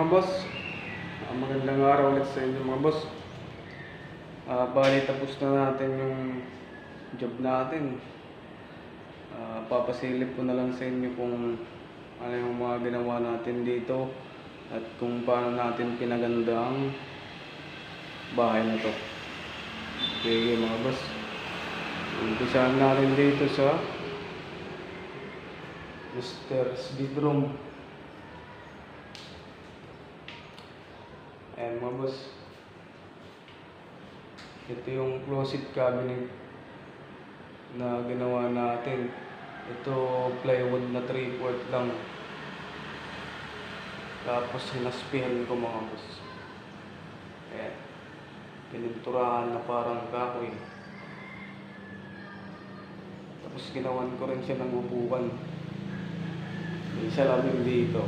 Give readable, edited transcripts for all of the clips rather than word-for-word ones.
mga boss. Magandang araw ulit sa inyo mga boss. Bali tapos na natin yung job natin. Papasilip ko na lang sa inyo kung ano yung mga ginawa natin dito at kung paano natin pinaganda ang bahay na to. Okay mga boss. Umpisahan natin dito sa Master's bedroom. Ayan mga boss. Ito yung closet cabinet na ginawa natin. Ito plywood na 3/4 lang. Tapos hinaspihan ko mga boss. Ayan. Pininturahan na parang kahoy. Tapos ginawan ko rin siya ng upuan. May salamin dito.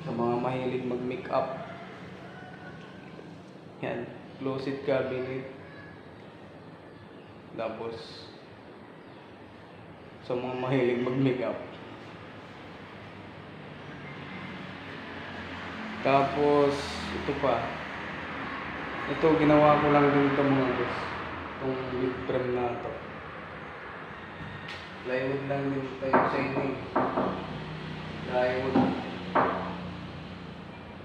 Sa mga mahilig mag-make-up. Yan, closet cabinet. Tapos sa mga mahilig mag-make-up. Tapos ito pa. Ito ginawa ko lang din ito mga boss. Itong lid frame na ito. Plywood lang din ito yung siding. Plywood.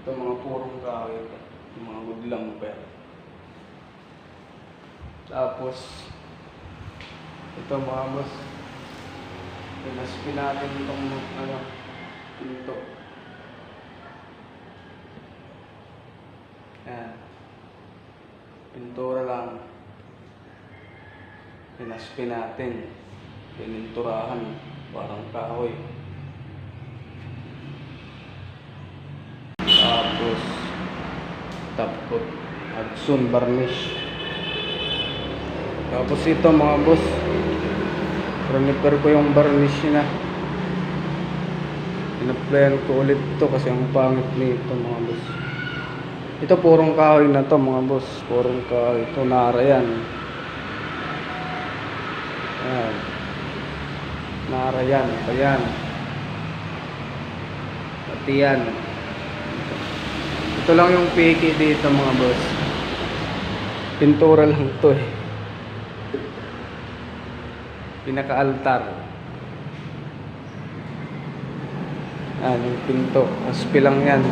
Ito mga purong kahoy ito. Yung mga wood lumber. Tapos ito mga boss. Pinaspin natin itong pinto. Ayan. Pintura lang. Pinaspin natin. Pininturahan. Parang kahoy. Tapos top coat Hudson varnish. Tapos ito mga boss, repair ko yung varnish na. Inaplayan ko ulit ito kasi ang pangit nito mga boss. Ito purong kahoy na to mga boss. Purong kahoy. Ito nara yan. Ayan. Nara yan. Ayan. Pati yan. Ito lang yung piki dito mga boss. Pintura lang to eh. Pinaka-altar. Ayan yung pinto. Naspi lang yan.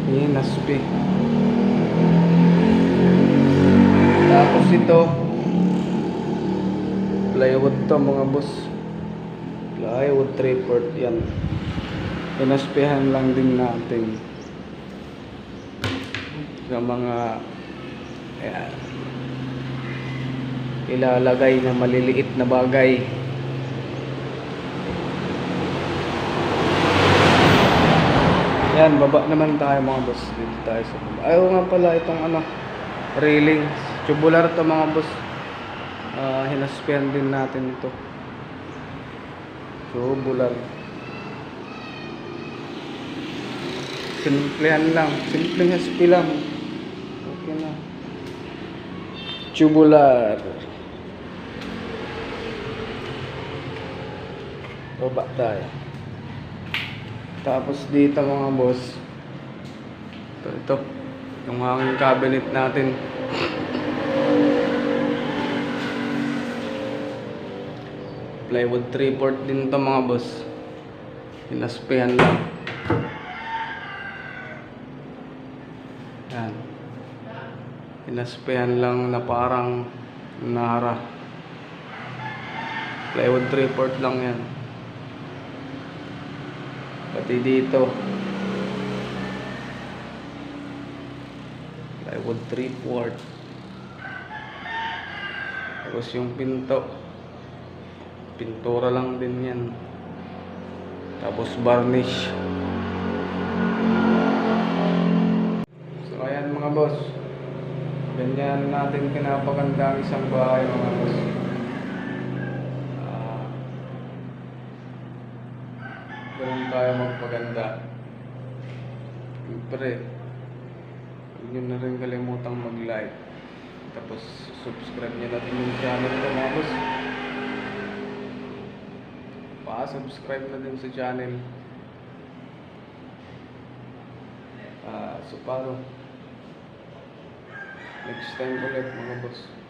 Yan, naspi. Tapos ito plywood to mga boss. Plywood 3/4 yan. Pinaspihan lang din natin sa mga ayan, ilalagay na maliliit na bagay. Yan, baba naman tayo mga boss. Dito tayo sa baba. Ayaw nga pala itong railing. Tubular to mga boss. Hinaspihan din natin ito. Tubular. Simplehan lang. Simpleng haspi lang. Okay na. Tubular. Baba tayo. Tapos dito mga boss. Ito. Yung hanging cabinet natin. Plywood 3/4 din to mga boss. Hinaspihan lang. Yan. Hinaspihan lang na parang nara. Plywood 3/4 lang yan. Pati dito plywood 3/4. Tapos yung pinto pintura lang din yan. Tapos varnish. So ayan mga boss, ganyan natin pinapaganda ang isang bahay mga boss. Ganun tayo magpaganda. Siyempre, huwag nyo na rin kalimutang mag-like. Tapos subscribe nyo natin yung channel ko mga boss. Pa-subscribe na din sa channel. So paano? Next time ulit mga boss.